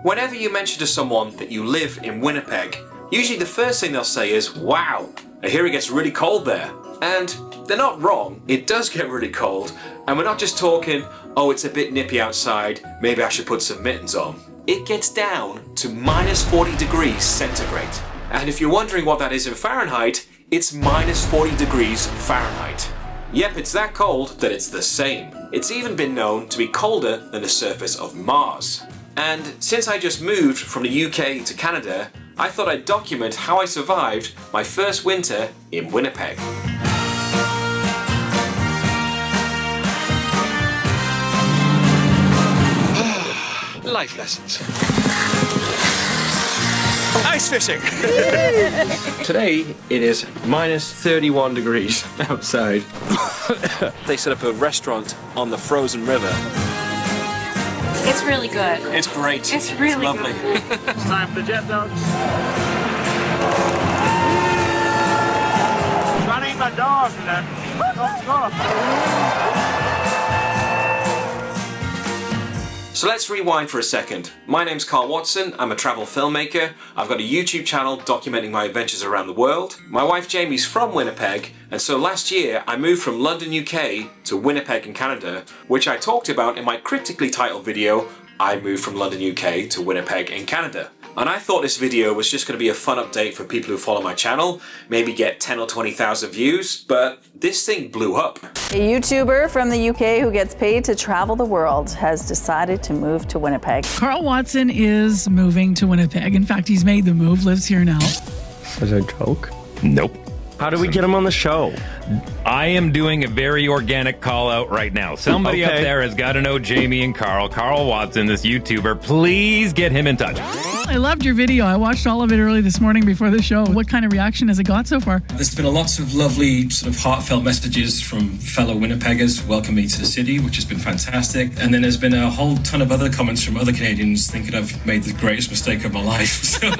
Whenever you mention to someone that you live in Winnipeg, usually the first thing they'll say is, wow, I hear it gets really cold there. And they're not wrong, it does get really cold, and we're not just talking, oh, it's a bit nippy outside, maybe I should put some mittens on. It gets down to minus 40 degrees centigrade. And if you're wondering what that is in Fahrenheit, it's minus 40 degrees Fahrenheit. Yep, it's that cold that it's the same. It's even been known to be colder than the surface of Mars. And since I just moved from the UK to Canada, I thought I'd document how I survived my first winter in Winnipeg. Life lessons. Ice fishing! Today it is minus 31 degrees outside. They set up a restaurant on the frozen river. It's really good. It's great. It's really lovely. good. It's time for the jet dogs. Trying to eat my dog and then So let's rewind for a second. My name's Karl Watson, I'm a travel filmmaker. I've got a YouTube channel documenting my adventures around the world. My wife Jamie's from Winnipeg, and so last year I moved from London, UK to Winnipeg in Canada, which I talked about in my cryptically titled video, I moved from London, UK to Winnipeg in Canada. And I thought this video was just going to be a fun update for people who follow my channel, maybe get 10 or 20,000 views, but this thing blew up. A YouTuber from the UK who gets paid to travel the world has decided to move to Winnipeg. Karl Watson is moving to Winnipeg. In fact, he's made the move, lives here now. Is it a joke? Nope. How do we get him on the show? I am doing a very organic call out right now. Somebody up Okay. there has got to know Jamie and Karl. Karl Watson, this YouTuber. Please get him in touch. I loved your video. I watched all of it early this morning before the show. What kind of reaction has it got so far? There's been lots of lovely sort of heartfelt messages from fellow Winnipeggers welcoming me to the city, which has been fantastic. And then there's been a whole ton of other comments from other Canadians thinking I've made the greatest mistake of my life. So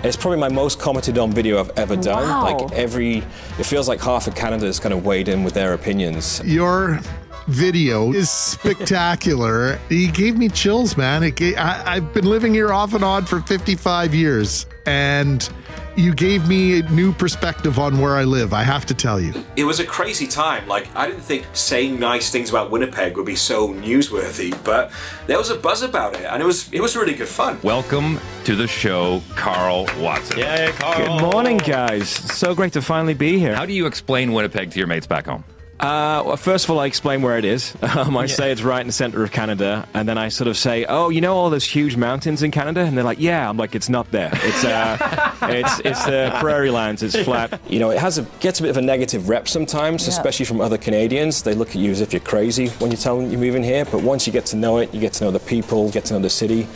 it's probably my most commented on video I've ever done. Wow. Like it feels like half of Canada has kind of weighed in with their opinions. Your video is spectacular. You gave me chills, man. I've been living here off and on for 55 years, and you gave me a new perspective on where I live, I have to tell you. It was a crazy time. Like, I didn't think saying nice things about Winnipeg would be so newsworthy, but there was a buzz about it, and it was really good fun. Welcome to the show, Karl Watson. Yeah, Karl. Good morning, guys. So great to finally be here. How do you explain Winnipeg to your mates back home? Well, first of all, I explain where it is. I say it's right in the center of Canada, and then I sort of say, "Oh, you know all those huge mountains in Canada?" And they're like, "Yeah." I'm like, "It's not there. It's it's the prairie lands. It's flat." You know, gets a bit of a negative rep sometimes, especially from other Canadians. They look at you as if you're crazy when you tell them you're moving here. But once you get to know it, you get to know the people, get to know the city.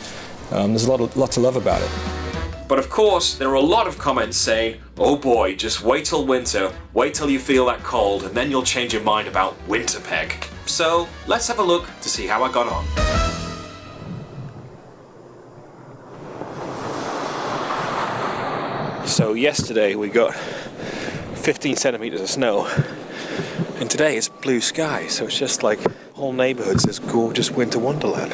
There's a lot to love about it. But of course, there were a lot of comments saying, oh boy, just wait till winter, wait till you feel that cold, and then you'll change your mind about Winterpeg. So let's have a look to see how I got on. So yesterday we got 15 centimeters of snow, and today it's blue sky, so it's just like whole neighborhood's this gorgeous winter wonderland.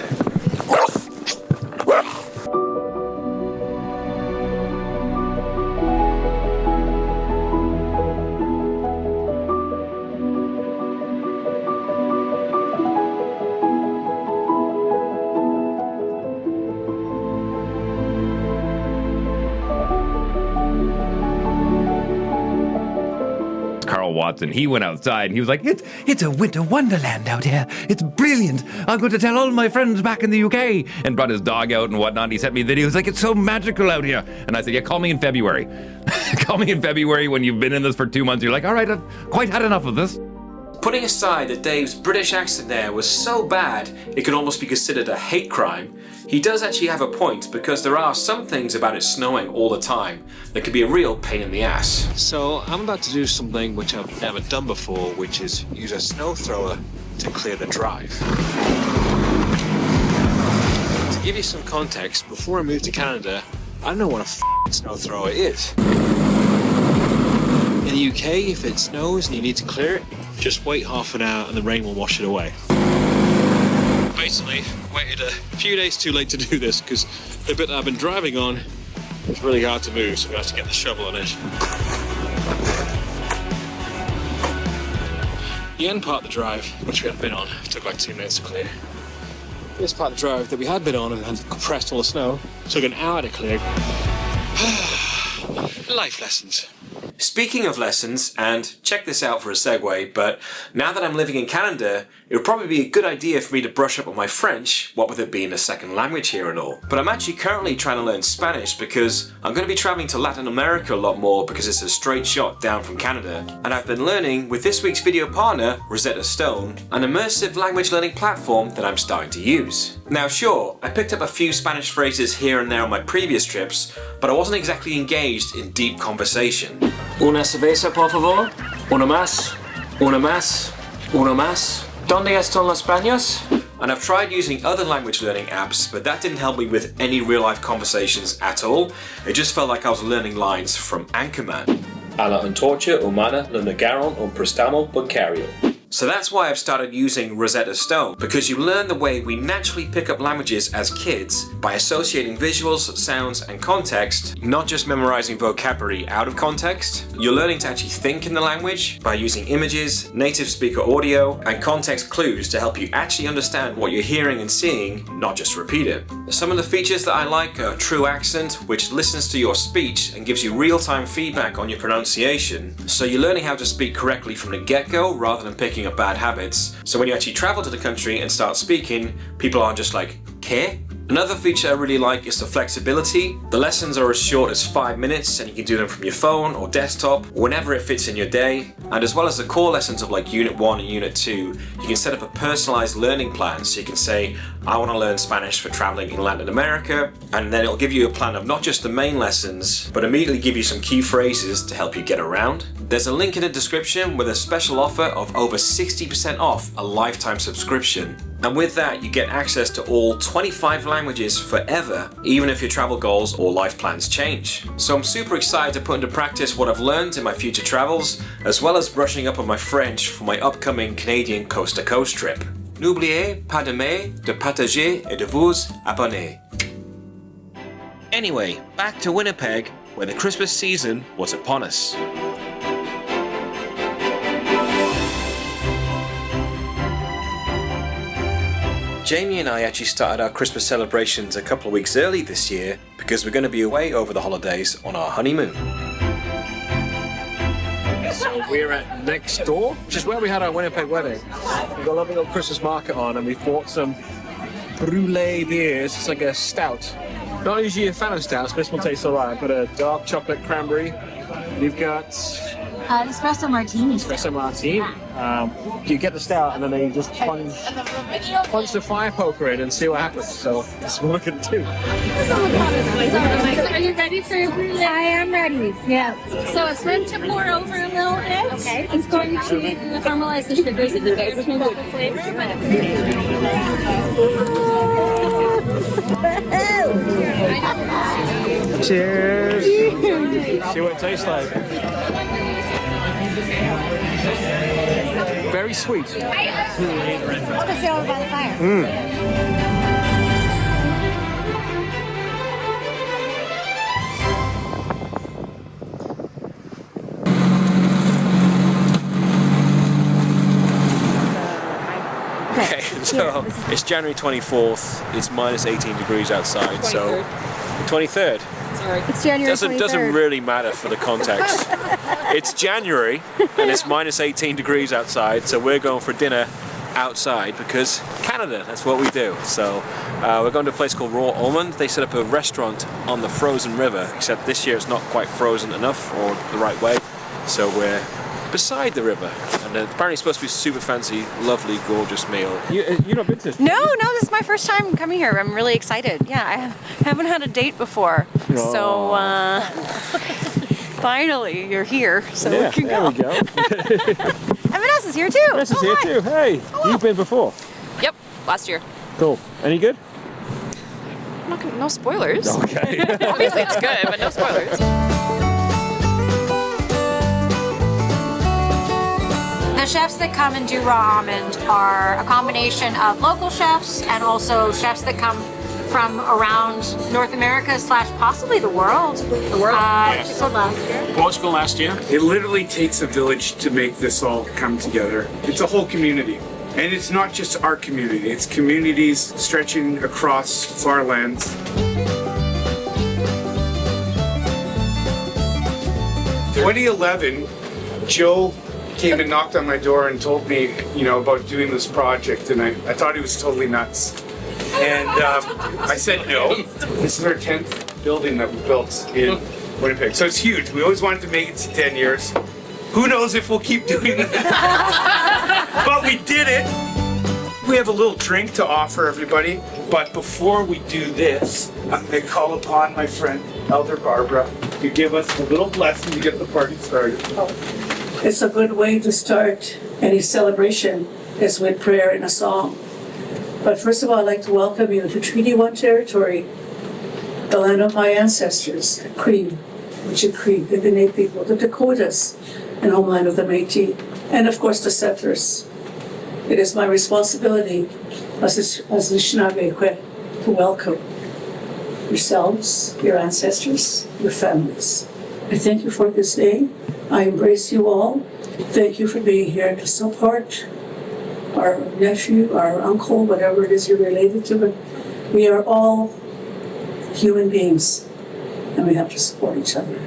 Karl Watson, he went outside and he was like, it's a winter wonderland out here. It's brilliant. I'm going to tell all my friends back in the UK. And brought his dog out and whatnot. And he sent me videos like, it's so magical out here. And I said, yeah, call me in February. Call me in February when you've been in this for 2 months. You're like, all right, I've quite had enough of this. Putting aside that Dave's British accent there was so bad it could almost be considered a hate crime, he does actually have a point, because there are some things about it snowing all the time that can be a real pain in the ass. So I'm about to do something which I've never done before, which is use a snow thrower to clear the drive. To give you some context, before I moved to Canada, I don't know what a snow thrower is. In the UK, if it snows and you need to clear it, just wait half an hour and the rain will wash it away. basically waited a few days too late to do this because the bit I've been driving on is really hard to move, so I'm going to have to get the shovel on it. The end part of the drive, which we hadn't been on, took like 2 minutes to clear. This part of the drive that we had been on and had compressed all the snow took an hour to clear. Life lessons. Speaking of lessons, and check this out for a segue, but now that I'm living in Canada, it would probably be a good idea for me to brush up on my French, what with it being a second language here and all. But I'm actually currently trying to learn Spanish because I'm going to be traveling to Latin America a lot more because it's a straight shot down from Canada. And I've been learning with this week's video partner, Rosetta Stone, an immersive language learning platform that I'm starting to use. Now sure, I picked up a few Spanish phrases here and there on my previous trips, but I wasn't exactly engaged in deep conversation. Una cerveza, por favor? Una más? Una más? Una más? ¿Dónde están los baños? And I've tried using other language learning apps, but that didn't help me with any real life conversations at all. It just felt like I was learning lines from Anchorman. A la antorcha humana lo negaron un préstamo bancario. So that's why I've started using Rosetta Stone, because you learn the way we naturally pick up languages as kids by associating visuals, sounds, and context, not just memorizing vocabulary out of context. You're learning to actually think in the language by using images, native speaker audio, and context clues to help you actually understand what you're hearing and seeing, not just repeat it. Some of the features that I like are True Accent, which listens to your speech and gives you real-time feedback on your pronunciation, so you're learning how to speak correctly from the get-go rather than picking up bad habits. So when you actually travel to the country and start speaking, people aren't just like, ¿qué? Another feature I really like is the flexibility. The lessons are as short as 5 minutes and you can do them from your phone or desktop, whenever it fits in your day. And as well as the core lessons of like Unit 1 and Unit 2, you can set up a personalized learning plan. So you can say, I want to learn Spanish for traveling in Latin America, and then it'll give you a plan of not just the main lessons, but immediately give you some key phrases to help you get around. There's a link in the description with a special offer of over 60% off a lifetime subscription. And with that, you get access to all 25 languages forever, even if your travel goals or life plans change. So I'm super excited to put into practice what I've learned in my future travels, as well as brushing up on my French for my upcoming Canadian coast-to-coast trip. N'oubliez pas d'aimer, de partager et de vous abonner. Anyway, back to Winnipeg, where the Christmas season was upon us. Jamie and I actually started our Christmas celebrations a couple of weeks early this year because we're going to be away over the holidays on our honeymoon. So we're at Next Door, which is where we had our Winnipeg wedding. We've got a lovely little Christmas market on and we've bought some brulee beers. It's like a stout. Not usually a fan of stouts, but this one tastes alright. But a dark chocolate cranberry. We've got Espresso martini. Espresso martini. You get the stout and then they just plunge the fire poker in and see what happens. So that's what we're going to do. Are you ready for your brulee? I am ready. Yeah. So it's meant to pour over a little bit. Okay. It's going to caramelize the sugars in the base, which will the flavor. Cheers. See what it tastes like. Very sweet. Let's go sit over by the fire. Okay, so it's January 24th, it's minus 18 degrees outside, 23rd. So 23rd. Sorry. It's January 23rd. Doesn't really matter for the context. It's January and it's minus 18 degrees outside, so we're going for dinner outside because Canada, that's what we do. So we're going to a place called Raw Almond. They set up a restaurant on the frozen river, except this year it's not quite frozen enough or the right way. So we're beside the river, and apparently it's supposed to be super fancy, lovely, gorgeous meal. You've not been to this? No, this is my first time coming here. I'm really excited. Yeah, I haven't had a date before, so finally you're here, so we can go. There we go. And Vanessa's here too. Vanessa's here too. Hey, you've been before? Yep, last year. Cool. Any good? No spoilers. Okay. Obviously it's good, but no spoilers. chefs that come and do Raw Almond are a combination of local chefs and also chefs that come from around North America / possibly the world. The world? Portugal last year. It literally takes a village to make this all come together. It's a whole community. And it's not just our community, it's communities stretching across far lands. In 2011, Joe came and knocked on my door and told me, about doing this project, and I thought he was totally nuts. And I said no. This is our 10th building that we built in Winnipeg, so it's huge. We always wanted to make it to 10 years. Who knows if we'll keep doing it? But we did it. We have a little drink to offer everybody, but before we do this, I'm going to call upon my friend, Elder Barbara, to give us a little blessing to get the party started. It's a good way to start any celebration is with prayer and a song. But first of all, I'd like to welcome you to Treaty 1 territory, the land of my ancestors, the Cree, the Dene people, the Dakotas, and homeland of the Métis, and of course the settlers. It is my responsibility as Anishinaabe to welcome yourselves, your ancestors, your families. I thank you for this day. I embrace you all. Thank you for being here to support our nephew, our uncle, whatever it is you're related to, but we are all human beings and we have to support each other.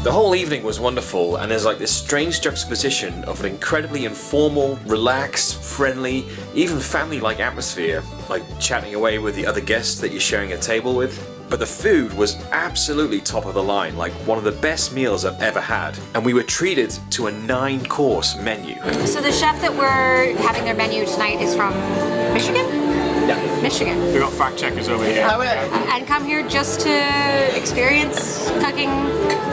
The whole evening was wonderful, and there's like this strange juxtaposition of an incredibly informal, relaxed, friendly, even family-like atmosphere, like chatting away with the other guests that you're sharing a table with. But the food was absolutely top of the line, like one of the best meals I've ever had. And we were treated to a 9-course menu. So the chef that we're having their menu tonight is from Michigan? Yeah. Michigan. We've got fact checkers over here. And come here just to experience cooking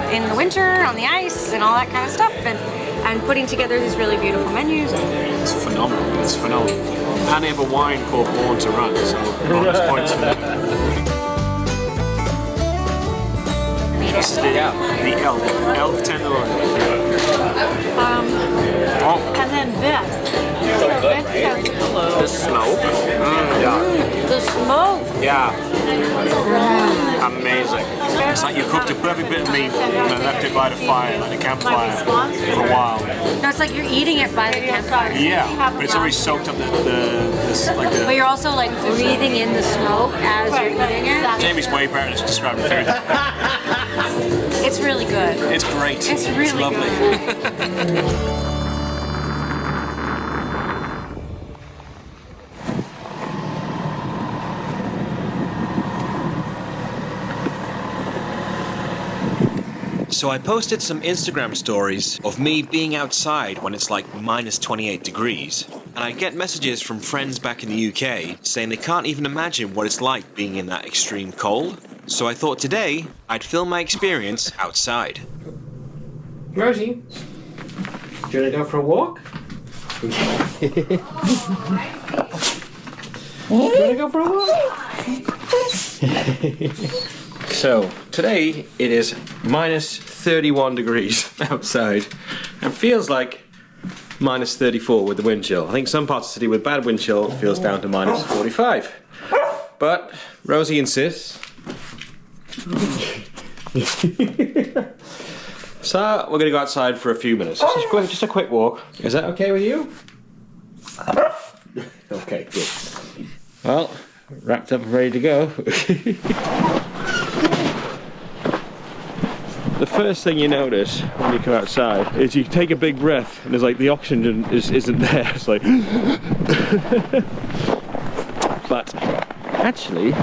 in the winter, on the ice, and all that kind of stuff, and putting together these really beautiful menus. It's phenomenal. It's phenomenal. And they have a wine called Born to Run, so bonus points for that. This is the elk tenderloin. And then this. The smoke. The smoke. Yeah. Amazing. It's like you cooked a perfect bit of meat and then left it by the fire, like the campfire, for a while. No, it's like you're eating it by the campfire. Yeah, but it's already soaked up But you're also like breathing in the smoke as you're eating it. Jamie's way better at describing food. It's really good. It's great. It's really lovely. good. So I posted some Instagram stories of me being outside when it's like minus 28 degrees. And I get messages from friends back in the UK saying they can't even imagine what it's like being in that extreme cold. So I thought today I'd film my experience outside. Rosie, do you want to go for a walk? Do you want to go for a walk? So, today it is minus 31 degrees outside and feels like minus 34 with the wind chill. I think some parts of the city with bad wind chill feels down to minus 45. But Rosie insists. So, we're going to go outside for a few minutes. Just a quick walk. Is that okay with you? Okay, good. Well, wrapped up and ready to go. The first thing you notice when you come outside is you take a big breath and it's like the oxygen isn't there. It's like but actually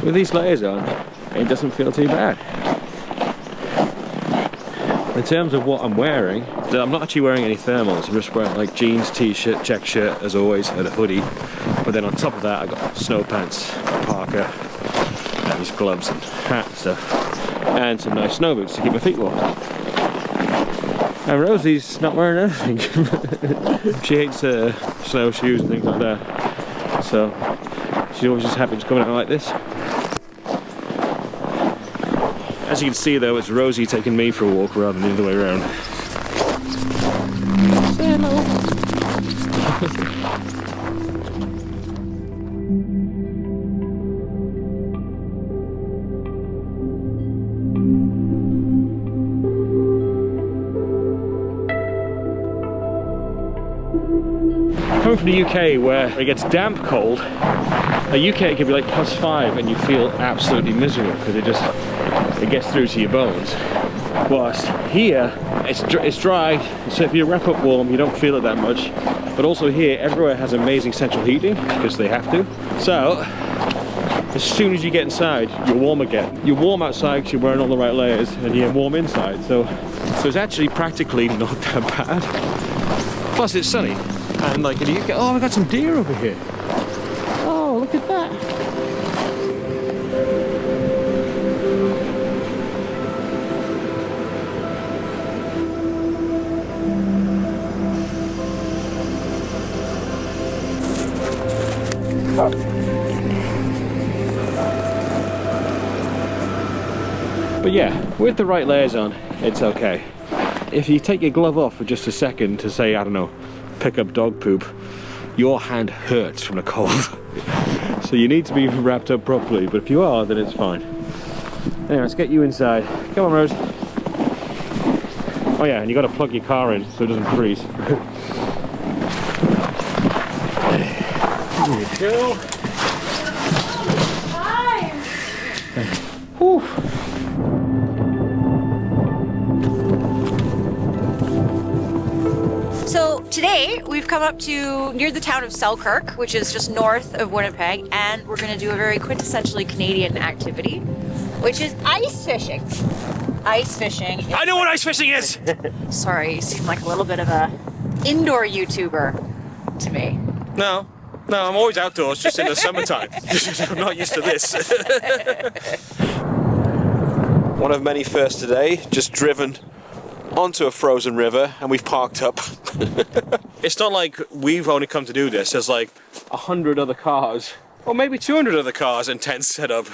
with these layers on it doesn't feel too bad. In terms of what I'm wearing, I'm not actually wearing any thermals. I'm just wearing like jeans, t-shirt, check shirt as always, and a hoodie. But then on top of that, I got snow pants, parka, and these gloves and hat and stuff, and some nice snow boots to keep my feet warm. And Rosie's not wearing anything. She hates snowshoes and things like that, so she's always just happy just coming out like this. As you can see though, it's Rosie taking me for a walk rather than the other way around. Say hello. Coming from the UK where it gets damp cold, the UK it can be like +5 and you feel absolutely miserable because it gets through to your bones. Whilst here it's dry, so if you wrap up warm you don't feel it that much. But also here everywhere has amazing central heating because they have to. So as soon as you get inside you're warm again. You're warm outside because you're wearing all the right layers and you're warm inside. So it's actually practically not that bad. Plus it's sunny. And like in the UK, oh, we got some deer over here. Oh, look at that. But yeah, with the right layers on, it's okay. If you take your glove off for just a second to say, I don't know, pick up dog poop, your hand hurts from the cold. So you need to be wrapped up properly, but if you are, then it's fine. Anyway, let's get you inside. Come on, Rose. Oh yeah, and you got to plug your car in so it doesn't freeze. There we go. Hi. Whew. So today we've come up to near the town of Selkirk, which is just north of Winnipeg, and we're going to do a very quintessentially Canadian activity, which is ice fishing. Ice fishing. I know what ice fishing is! Sorry, you seem like a little bit of a indoor YouTuber to me. No, I'm always outdoors, just in the summertime. I'm not used to this. One of many firsts today, just driven onto a frozen river and we've parked up. It's not like we've only come to do this, there's like 100 other cars, or maybe 200 other cars and tents set up.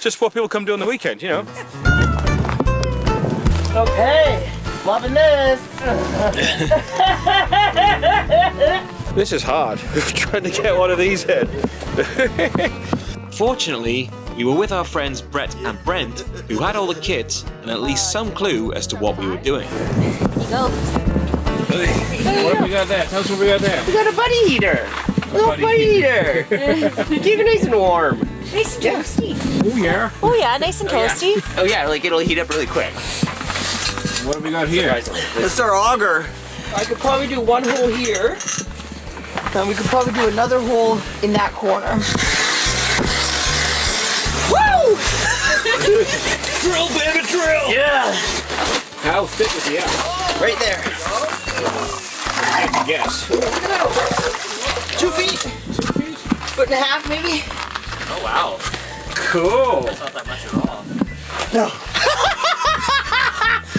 Just what people come do on the weekend, you know. Okay, loving this. This is hard, trying to get one of these in. Fortunately, we were with our friends Brett and Brent, who had all the kits and at least some clue as to what we were doing. Go. What have we got there? Tell us what we got there. We got a buddy heater. Little buddy heater. Keep it nice and warm. Nice and toasty. Oh yeah. Oh yeah, nice and toasty. Oh yeah, like it'll heat up really quick. What have we got here? That's our auger. I could probably do one hole here. And we could probably do another hole in that corner. Woo! Drill, baby, drill! Yeah. How thick is the out? Right there. I can guess. 2 feet. 2 feet. Foot and a half, maybe. Oh wow. Cool. That's not that much at all. No.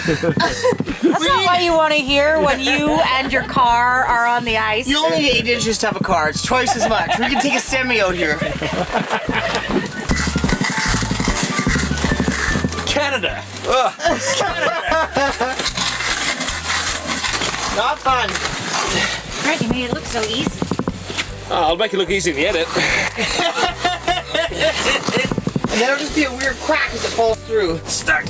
That's not what you want to hear when you and your car are on the ice. You only need 8 inches to have a car. It's twice as much. We can take a semi out here. Canada. Canada. Not fun. Right, you made it look so easy. Oh, I'll make it look easy in the edit. And then it'll just be a weird crack as it falls through. Stuck.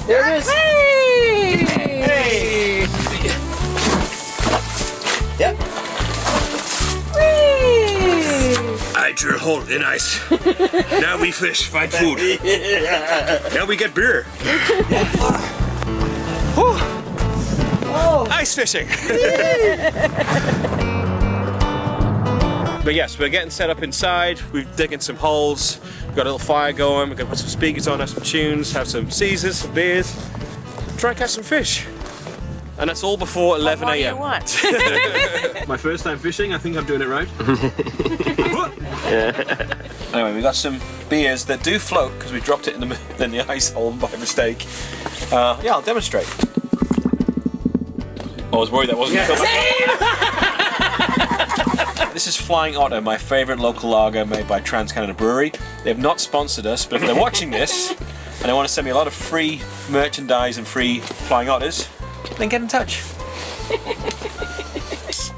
There it is. Hey! Hey! Yep. Whee! I drill hole in ice. Now we fish, find food. Now we get beer. Oh. Ice fishing. But yes, we're getting set up inside. We're digging some holes. We've got a little fire going. We're gonna put some speakers on, have some tunes, have some Caesars, some beers. Try and catch some fish. And that's all before 11 What do you a.m. want? My first time fishing, I think I'm doing it right. Anyway, we got some beers that do float because we dropped it in the ice hole by mistake. Yeah, I'll demonstrate. I was worried that wasn't coming. This is Flying Otter, my favourite local lager made by Trans-Canada Brewery. They have not sponsored us, but if they're watching this and they want to send me a lot of free merchandise and free Flying Otters, then get in touch.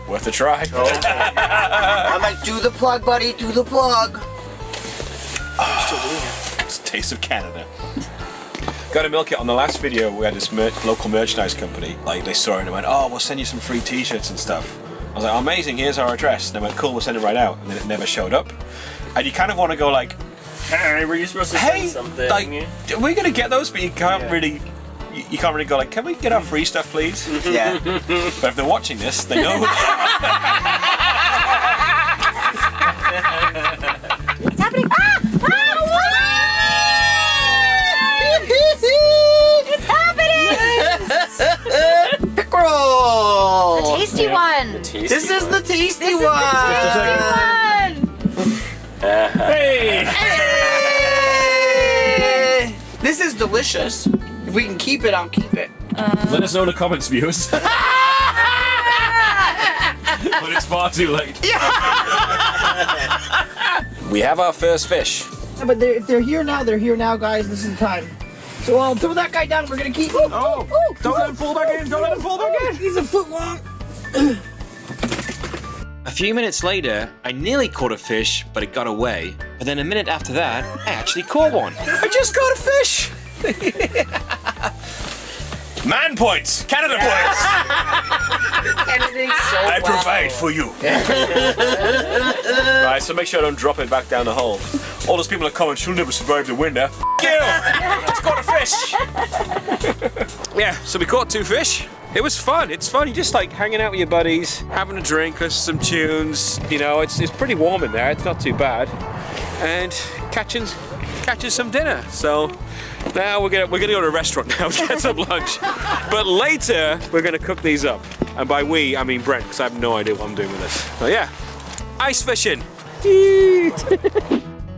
Worth a try. I'm like, do the plug, buddy, do the plug. It's a taste of Canada. Got to milk it. On the last video, we had this local merchandise company. Like, they saw it and they went, "Oh, we'll send you some free T-shirts and stuff." I was like, "Oh, amazing! Here's our address." And they went, "Cool, we'll send it right out." And then it never showed up. And you kind of want to go like, "Hey, were you supposed to send something?" Like, are we gonna get those? But you can't really. You can't really go like, "Can we get our free stuff, please?" Yeah. But if they're watching this, they know. What's happening? Ah! It's happening! Pickerel! The tasty one! This is the tasty one! Hey! This is delicious. If we can keep it, I'll keep it. Let us know in the comments, viewers. But it's far too late. We have our first fish. But if they're here now, they're here now, guys. This is the time. So I'll throw that guy down. We're gonna keep him. Oh! Don't let him fall back in! Don't let him fall back in! He's a foot long. A few minutes later, I nearly caught a fish, but it got away. But then a minute after that, I actually caught one. I just caught a fish! Man points! Canada points! I provide for you. Right, so make sure I don't drop it back down the hole. All those people that comment, "She'll never survive the winter." You! It's caught a fish! Yeah, so we caught 2 fish. It was fun. It's fun. You're just like hanging out with your buddies, having a drink, listening to some tunes. You know, it's pretty warm in there. It's not too bad. And catching some dinner. So now we're gonna go to a restaurant now to get some lunch. But later we're gonna cook these up. And by we, I mean Brent, because I have no idea what I'm doing with this. But yeah, ice fishing.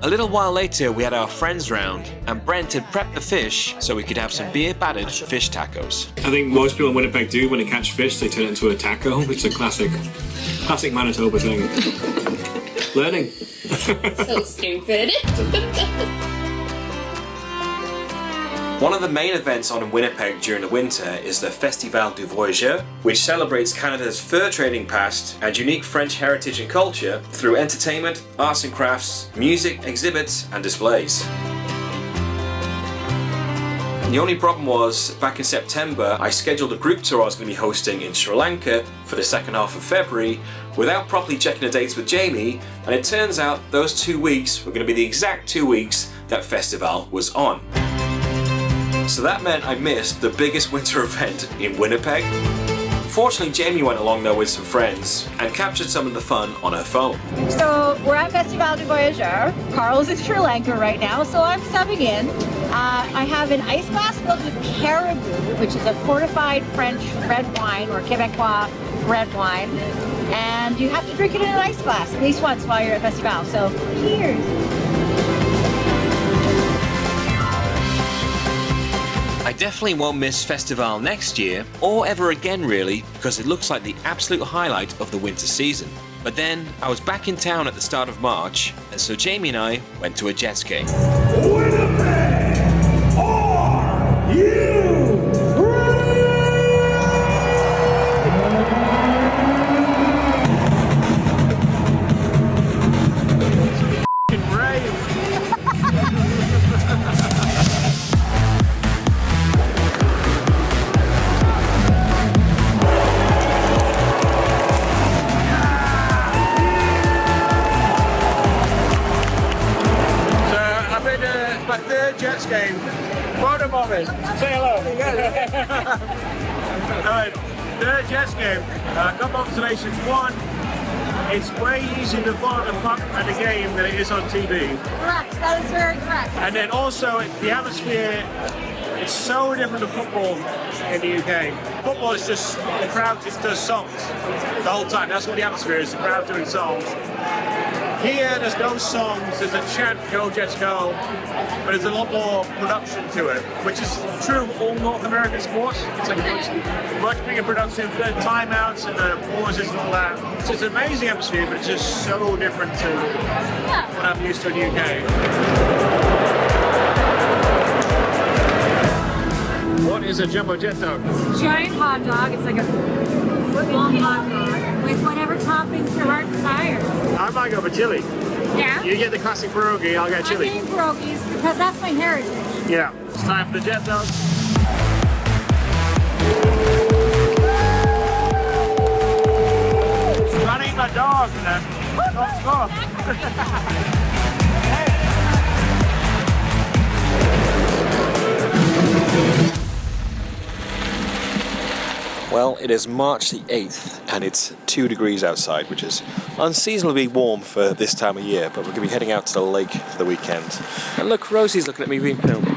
A little while later, we had our friends round, and Brent had prepped the fish so we could have some beer-battered fish tacos. I think most people in Winnipeg do when they catch fish, they turn it into a taco. It's a classic Manitoba thing. Learning. So stupid. One of the main events on in Winnipeg during the winter is the Festival du Voyageur, which celebrates Canada's fur trading past and unique French heritage and culture through entertainment, arts and crafts, music, exhibits, and displays. The only problem was, back in September, I scheduled a group tour I was going to be hosting in Sri Lanka for the second half of February without properly checking the dates with Jamie, and it turns out those 2 weeks were going to be the exact 2 weeks that Festival was on. So that meant I missed the biggest winter event in Winnipeg. Fortunately, Jamie went along though with some friends and captured some of the fun on her phone. So we're at Festival du Voyageur. Karl's in Sri Lanka right now, so I'm subbing in. I have an ice glass filled with caribou, which is a fortified French red wine or Quebecois red wine. And you have to drink it in an ice glass at least once while you're at Festival. So cheers. I definitely won't miss Festival next year, or ever again really, because it looks like the absolute highlight of the winter season. But then, I was back in town at the start of March, and so Jamie and I went to a jet ski. Winnipeg, are you Jets game. Photo moment. Say hello. Alright, third Jets game. Couple observations. One, it's way easier to follow the puck at the game than it is on TV. Correct. That is very correct. And then also, the atmosphere It's so different to football in the UK. Football is just, the crowd just does songs the whole time. That's what the atmosphere is, the crowd doing songs. Here, there's no songs, there's a chant, go Jets go, but there's a lot more production to it, which is true of all North American sports. It's like much bigger production, the timeouts and the pauses and all that. It's just an amazing atmosphere, but it's just so different to what I'm used to in the UK. What is a jumbo jet dog? It's a giant hot dog. It's like a foot-long hot dog with whatever toppings your heart desires. I might go for chili. Yeah? You get the classic pierogi, I'll get chili. I'm eating pierogies because that's my heritage. Yeah, it's time for the jet dog. Running my dog, man. Let's go. Well, it is March the 8th and it's 2 degrees outside, which is unseasonably warm for this time of year, but we're going to be heading out to the lake for the weekend. And look, Rosie's looking at me being filmed. So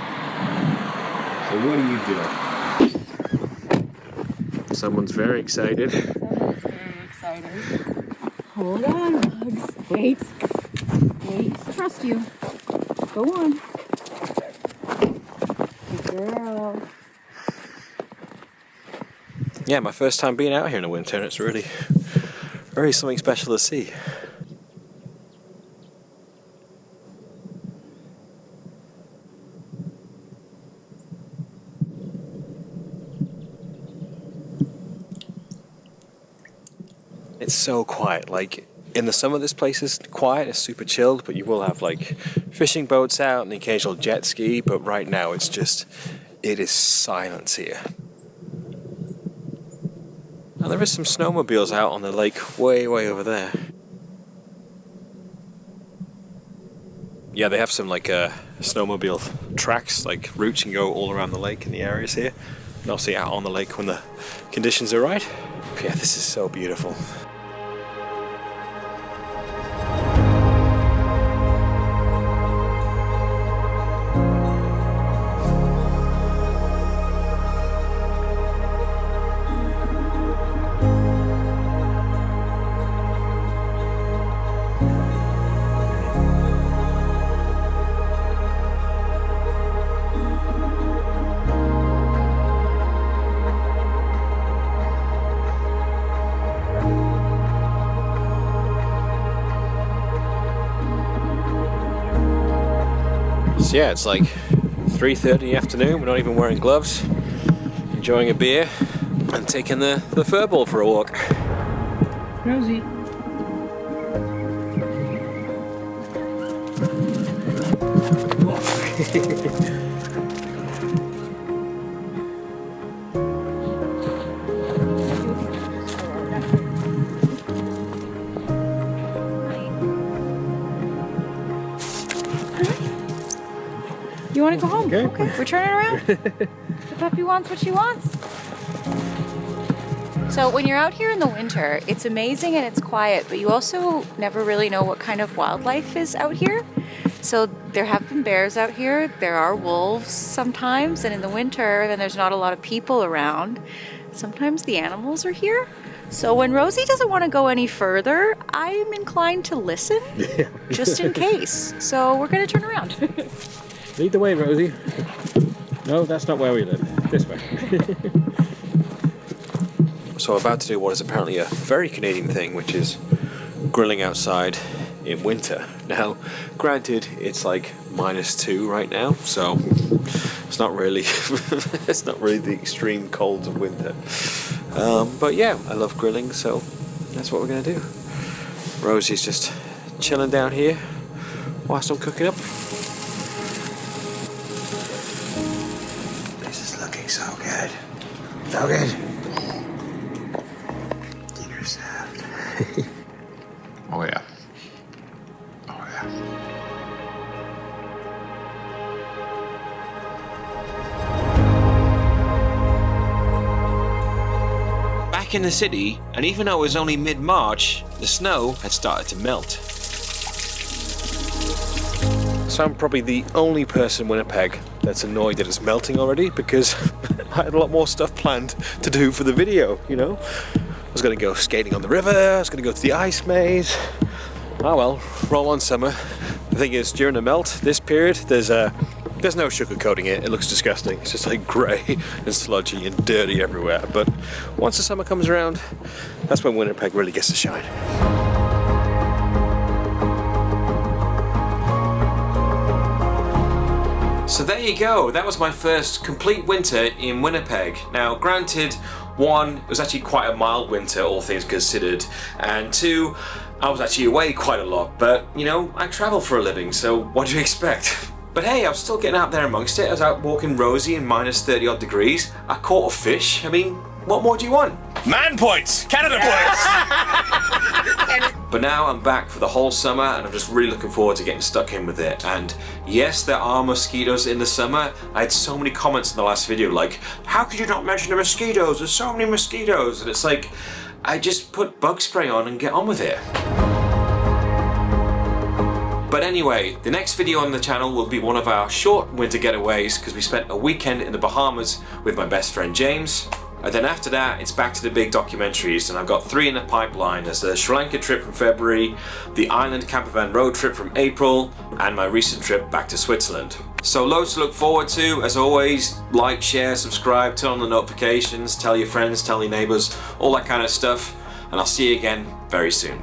what are you doing? Someone's very excited. Very excited. Hold on, bugs. Wait. Trust you. Go on. Good girl. Yeah, my first time being out here in the winter, and it's really something special to see. It's so quiet. Like, in the summer this place is quiet, it's super chilled, but you will have like fishing boats out and the occasional jet ski, but right now it is silence here. Now there is some snowmobiles out on the lake way over there. Yeah, they have some like snowmobile tracks, like routes you can go all around the lake in the areas here. And obviously out on the lake when the conditions are right. But yeah, this is so beautiful. So yeah, it's like 3:30 in the afternoon, we're not even wearing gloves, enjoying a beer and taking the furball for a walk. Rosie. You want to go home? Okay. We're turning around. The puppy wants what she wants. So when you're out here in the winter, it's amazing and it's quiet, but you also never really know what kind of wildlife is out here. So there have been bears out here, there are wolves sometimes, and in the winter, then there's not a lot of people around. Sometimes the animals are here. So when Rosie doesn't want to go any further, I'm inclined to listen, just in case. So we're going to turn around. Lead the way, Rosie. No, that's not where we live. This way. So I'm about to do what is apparently a very Canadian thing, which is grilling outside in winter. Now, granted, it's like -2 right now, so it's not really it's not really the extreme colds of winter. But yeah, I love grilling, so that's what we're gonna do. Rosie's just chilling down here whilst I'm cooking up. This is looking so good. So good. Dinner served. Oh yeah. Oh yeah. Back in the city, and even though it was only mid-March, the snow had started to melt. So I'm probably the only person in Winnipeg that's annoyed that it's melting already, because I had a lot more stuff planned to do for the video, you know. I was going to go skating on the river, I was going to go to the ice maze. Oh well, roll on summer. The thing is, during the melt, this period, there's no sugarcoating it. It looks disgusting. It's just like grey and sludgy and dirty everywhere. But once the summer comes around, that's when Winnipeg really gets to shine. So there you go, that was my first complete winter in Winnipeg. Now granted, one, it was actually quite a mild winter, all things considered, and two, I was actually away quite a lot, but you know, I travel for a living, so what do you expect? But hey, I was still getting out there amongst it. I was out walking Rosie in minus 30 odd degrees. I caught a fish. I mean, what more do you want? Man points! Canada points! But now I'm back for the whole summer and I'm just really looking forward to getting stuck in with it. And yes, there are mosquitoes in the summer. I had so many comments in the last video like, how could you not mention the mosquitoes? There's so many mosquitoes. And it's like, I just put bug spray on and get on with it. But anyway, the next video on the channel will be one of our short winter getaways because we spent a weekend in the Bahamas with my best friend James. And then after that, it's back to the big documentaries, and I've got 3 in the pipeline. There's the Sri Lanka trip from February, the Island Campervan Road trip from April, and my recent trip back to Switzerland. So loads to look forward to. As always, like, share, subscribe, turn on the notifications, tell your friends, tell your neighbours, all that kind of stuff. And I'll see you again very soon.